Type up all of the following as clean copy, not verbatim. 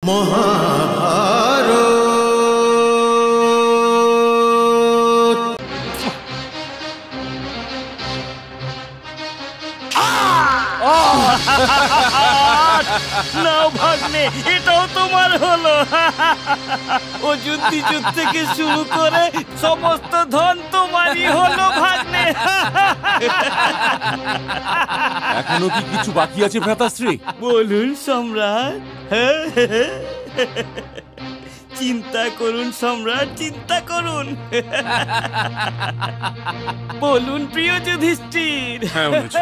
মহাভারত। নাও ভাগ্নে, এটাও তোমার হলো। ও যুদ্ধ থেকে শুরু করে সমস্ত ধন তোমারই হলো ভাগ্নে। এখনো কি কিছু বাকি আছে ভ্রাতাশ্রী? বলুন সম্রাট। চিন্তা করুন সম্রাট, চিন্তা করুন। বলুন প্রিয় যুধিষ্ঠির। হ্যাঁ অনুজ,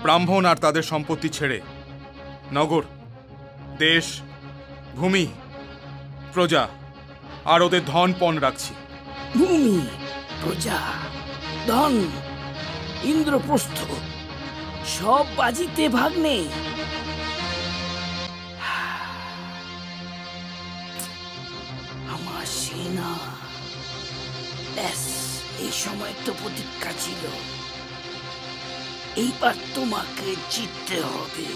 ব্রাহ্মণ আর তাদের সম্পত্তি ছেড়ে নগর, দেশ, ভূমি, প্রজা আর ওদের ধন পণ রাখছি। ভূমি, প্রজা, ধন, ইন্দ্রপ্রস্থ সব বাজিতে ভাগ্নে। আমার সেনা, ব্যাস এই সময় তো প্রতীক্ষা ছিল। এইবার তোমাকে জিততে হবে।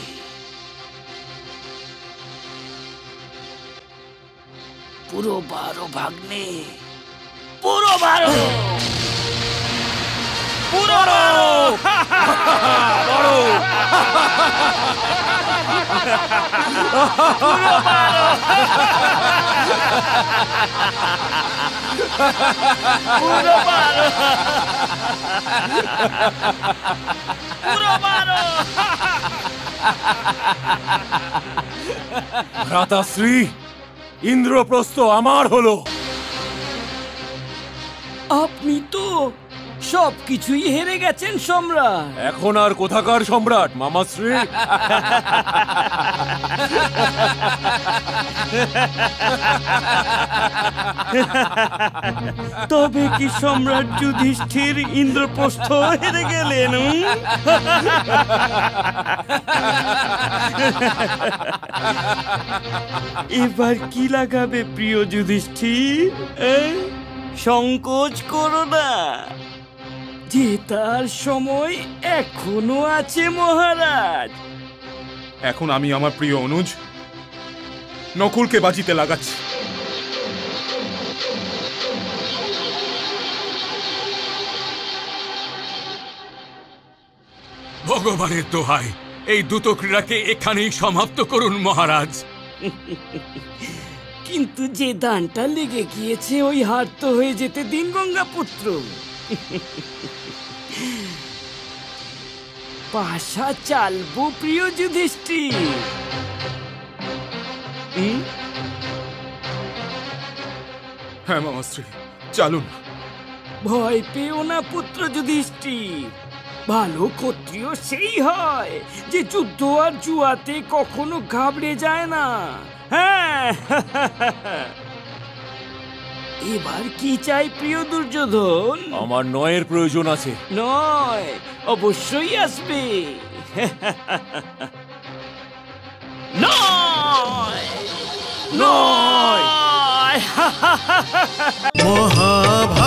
পুরো 12 ভাগ্নে, পুরো 12, পুরো ভ্রাতাশ্রী, ইন্দ্রপ্রস্থ আমার হলো। আপনি তো সবকিছুই হেরে গেছেন সম্রাট। এখন আর কোথাকার সম্রাট মামাশ্রী? তবে কি সম্রাট যুধিষ্ঠির ইন্দ্রপ্রস্থ হেরে গেলেন? এবার কি লাগাবে প্রিয় যুধিষ্ঠির? সংকোচ করো না, জেতার সময় এখনো আছে মহারাজ। এখন আমি আমার প্রিয় অনুজ নকুলকে বাজিতে লাগাচ্ছি। ভগবানের দোহাই, এই দ্রুত ক্রীড়াকে এখানেই সমাপ্ত করুন মহারাজ। কিন্তু যে দানটা লেগে গিয়েছে ওই হার তো হয়ে যেতে দিন গঙ্গা পুত্র। পাশা চালবো প্রিয় যুধিষ্ঠির। হ্যাঁ মামাশ্রী, চালুন। ভয় পেও না পুত্র যুধিষ্ঠির। ভালো ক্ষত্রিয় সেই হয় যে যুদ্ধ আর জুয়াতে কখনো ঘাবড়ে যায় না। হ্যাঁ, এবার কি চাই প্রিয় দুর্যোধন? আমার নয়ের প্রয়োজন আছে। নয় অবশ্যই আসবে। নয় নয়। মহাভারত।